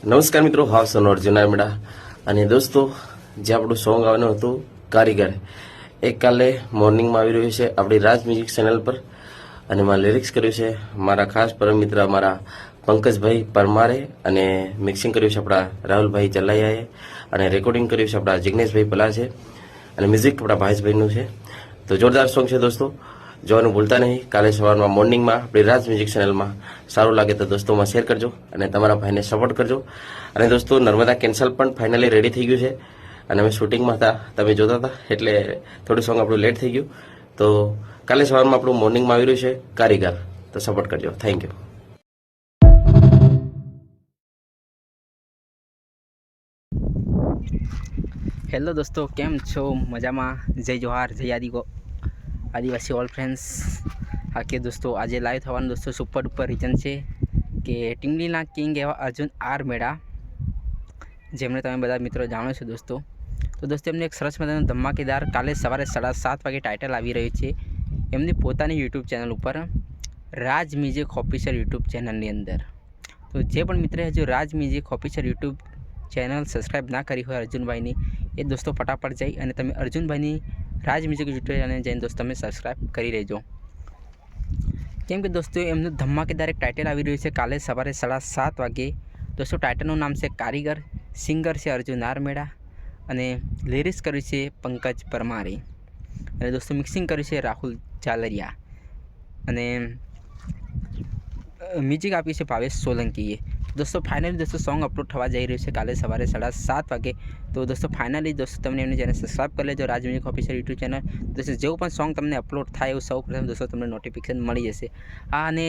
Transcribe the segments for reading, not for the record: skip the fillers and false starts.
નમસ્કાર મિત્રો, હાવ સનોર જુનામેડા અને દોસ્તો, જે આપણું સોંગ આવવાનું હતું કારીગર એ કાલે મોર્નિંગમાં આવી રહ્યું છે આપણી રાજ મ્યુઝિક ચેનલ પર અને એમાં લિરિક્સ કર્યું છે મારા ખાસ પરમ મિત્ર અમારા પંકજભાઈ પરમારે અને મિક્સિંગ કર્યું છે આપણા રાહુલભાઈ ચલાયાએ અને રેકોર્ડિંગ કર્યું છે આપણા જિગ્નેશભાઈ પલા છે અને મ્યુઝિક આપણા ભાઈશભાઈનું છે. તો જોરદાર સોંગ છે દોસ્તો, જોવાનું ભૂલતા નહીં. કાલે સવારમાં મોર્નિંગમાં આપણી રાજ મ્યુઝિક ચેનલમાં સારું લાગે તો દોસ્તોમાં શેર કરજો અને તમારા ભાઈને સપોર્ટ કરજો. અને દોસ્તો, નર્મદા કેન્સલ પણ ફાઇનલી રેડી થઈ ગયું છે અને અમે શૂટિંગમાં હતા, તમે જોતા હતા એટલે થોડું સોંગ આપણું લેટ થઈ ગયું. તો કાલે સવારમાં આપણું મોર્નિંગમાં આવી રહ્યું છે કારીગર, તો સપોર્ટ કરજો. Thank you. હેલો દોસ્તો, કેમ છો? મજામાં? જય જોહાર, જય આદિવાસી ઓલ ફ્રેન્ડ્સ. હા કે દોસ્તો, આજે લાઈવ થવાનું દોસ્તો સુપર ડુપર રીઝન છે કે ટીમલીના કિંગ એવા અર્જુન આર મેડા, જેમને તમે બધા મિત્રો જાણો છો દોસ્તો. તો દોસ્તો, એમને એક સરસ મજાનું ધમાકેદાર કાલે સવારે 7:30 વાગે ટાઇટલ આવી રહ્યું છે એમની પોતાની યુટ્યુબ ચેનલ ઉપર, રાજ મ્યુઝિક ઓફિશિયલ યુટ્યુબ ચેનલની અંદર. તો જે પણ મિત્રે હજુ Raj music official YouTube channel subscribe ના કરી હોય અર્જુનભાઈની, એ દોસ્તો ફટાફટ જઈ અને તમે અર્જુનભાઈની રાજ મ્યુઝિક યુટ્યુબ ચેનલ જઈને દોસ્તો તમે સબસ્ક્રાઈબ કરી લેજો. કેમ કે દોસ્તો, એમનું ધમાકેદાર એક ટાઇટલ આવી રહ્યું છે કાલે સવારે 7:30 વાગે. દોસ્તો, ટાઇટલનું નામ છે કારીગર, સિંગર છે અર્જુન આર મેડા અને લિરિક્સ કર્યું છે પંકજ પરમારે અને દોસ્તો મિક્સિંગ કર્યું છે રાહુલ ઝાલરિયા અને મ્યુઝિક આપ્યું છે ભાવેશ સોલંકીએ. દોસ્તો, ફાઇનલી દોસ્તો સોંગ અપલોડ થવા જઈ રહ્યું છે કાલે સવારે 7:30 વાગે. તો દોસ્તો ફાઇનલી દોસ્તો તમને એમની ચેનલ સબસ્ક્રાઈબ કરી લેજો, રાજ મ્યુઝિક ઓફિશિયલ યુટ્યુબ ચેનલ. દોસ્તો, જેવું પણ સોંગ તમને અપલોડ થાય એવું સૌ પ્રથમ દોસ્તો તમને નોટિફિકેશન મળી જશે. અને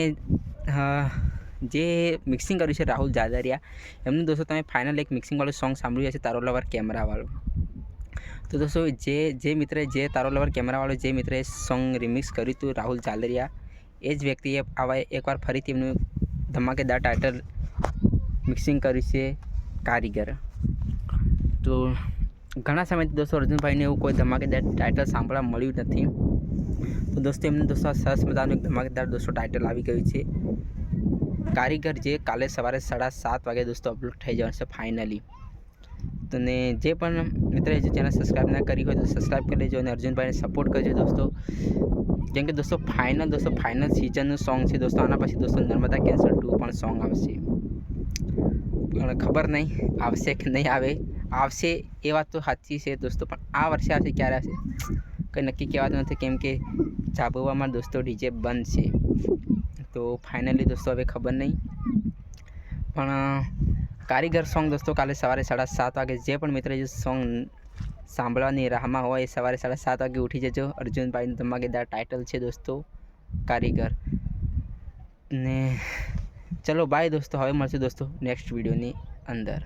જે મિક્સિંગ કર્યું છે રાહુલ ઝાલરિયા, એમનું દોસ્તો તમે ફાઇનલ એક મિક્સિંગવાળું સોંગ સાંભળ્યું હશે, તારો લવર કેમેરાવાળું. તો દોસ્તો, જે મિત્રે જે તારો લવર કેમેરાવાળું જે મિત્રે સોંગ રિમિક્સ કર્યું હતું રાહુલ ઝાલરિયા, એ જ વ્યક્તિએ આવા એકવાર ફરીથી એમનું ધમાકેદાર ટાઇટલ મિક્સિંગ કર્યું છે કારીગર. તો ઘણા સમયથી દોસ્તો અર્જુનભાઈને એવું કોઈ ધમાકેદાર ટાઇટલ સાંભળવા મળ્યું નથી. તો દોસ્તો, એમને દોસ્તો સરસ મજાનું એક ધમાકેદાર દોસ્તો ટાઇટલ આવી ગયું છે કારીગર, જે કાલે સવારે 7:30 વાગે દોસ્તો અપલોડ થઈ જશે ફાઇનલી. તો ને જે પણ મિત્રએ જે ચેનલ સબસ્ક્રાઈબ ના કરી હોય તો સબસ્ક્રાઈબ કરી લેજો અને અર્જુનભાઈને સપોર્ટ કરજો દોસ્તો. કેમ કે દોસ્તો ફાઇનલ સિઝનનું સોંગ છે દોસ્તો. આના પછી દોસ્તો નર્મદા કેન્સલ 2 પણ સોંગ આવશે, પણ ખબર નહીં આવશે કે નહીં આવે. આવશે એ વાત તો સાચી છે દોસ્તો, પણ આ વર્ષે આવશે ક્યારે આવશે કંઈ નક્કી કહેવાતું નથી, કેમ કે ઝાબુવામાં દોસ્તો ડીજે બંધ છે. તો ફાઇનલી દોસ્તો હવે ખબર નહીં, પણ કારીગર સોંગ દોસ્તો કાલે સવારે 7:30 વાગે જે પણ મિત્ર જે સોંગ સાંભળવાની રાહમાં હોય એ સવારે 7:30 વાગે ઉઠી જજો. અર્જુનભાઈનું ધમાકેદાર ટાઇટલ છે દોસ્તો કારીગર. ને ચલો બાય દોસ્તો, હવે મળશું દોસ્તો નેક્સ્ટ વિડીયોની અંદર.